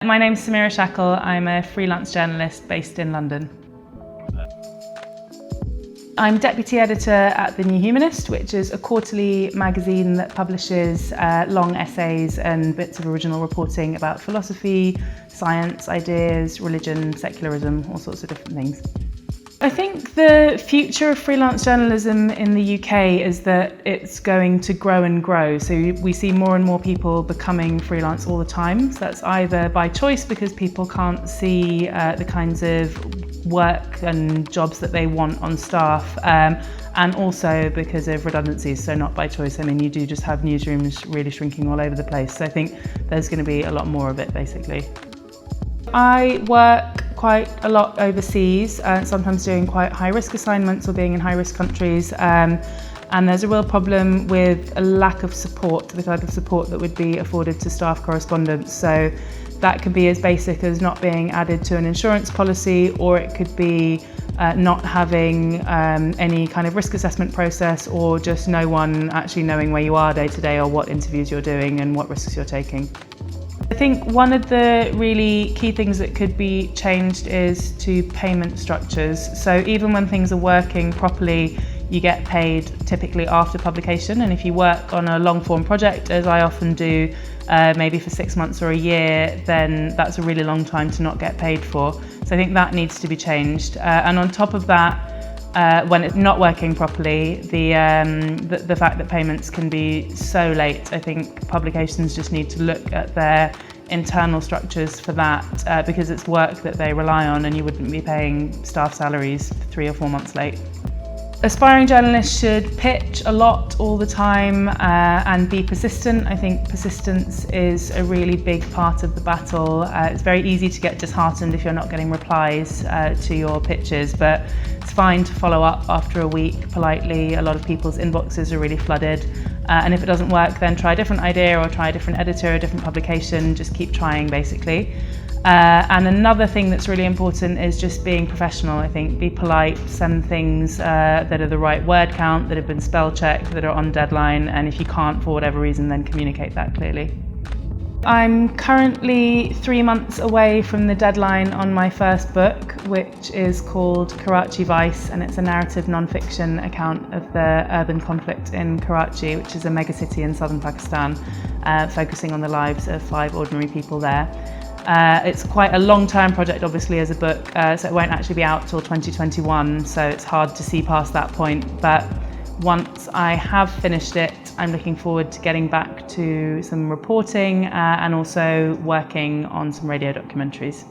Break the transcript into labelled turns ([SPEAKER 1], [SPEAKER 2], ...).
[SPEAKER 1] My name's Samira Shackle. I'm a freelance journalist based in London. I'm deputy editor at the New Humanist, which is a quarterly magazine that publishes long essays and bits of original reporting about philosophy, science, ideas, religion, secularism, all sorts of different things. I think the future of freelance journalism in the UK is that it's going to grow and grow. So we see more and more people becoming freelance all the time. So that's either by choice because people can't see the kinds of work and jobs that they want on staff, and also because of redundancies, so not by choice. I mean, you do just have newsrooms really shrinking all over the place. So I think there's going to be a lot more of it, basically. I work quite a lot overseas, sometimes doing quite high-risk assignments or being in high-risk countries, and there's a real problem with a lack of support, the type of support that would be afforded to staff correspondents. So that could be as basic as not being added to an insurance policy, or it could be not having any kind of risk assessment process, or just no one actually knowing where you are day to day or what interviews you're doing and what risks you're taking. I think one of the really key things that could be changed is to payment structures. So even when things are working properly, you get paid typically after publication, and if you work on a long form project, as I often do, maybe for 6 months or a year, then that's a really long time to not get paid for. So I think that needs to be changed. And on top of that, when it's not working properly, the fact that payments can be so late, I think publications just need to look at their internal structures for that, because it's work that they rely on, and you wouldn't be paying staff salaries 3 or 4 months late. Aspiring journalists should pitch a lot all the time and be persistent. I think persistence is a really big part of the battle. It's very easy to get disheartened if you're not getting replies to your pitches, but it's fine to follow up after a week politely. A lot of people's inboxes are really flooded. And if it doesn't work, then try a different idea or try a different editor, a different publication. Just keep trying, basically. And another thing that's really important is just being professional. I think be polite, send things that are the right word count, that have been spell checked, that are on deadline, and if you can't for whatever reason, then communicate that clearly. I'm currently 3 months away from the deadline on my first book, which is called Karachi Vice, and it's a narrative non-fiction account of the urban conflict in Karachi, which is a megacity in southern Pakistan, focusing on the lives of 5 ordinary people there. It's quite a long-term project, obviously, as a book, so it won't actually be out till 2021, so it's hard to see past that point. But once I have finished it, I'm looking forward to getting back to some reporting and also working on some radio documentaries.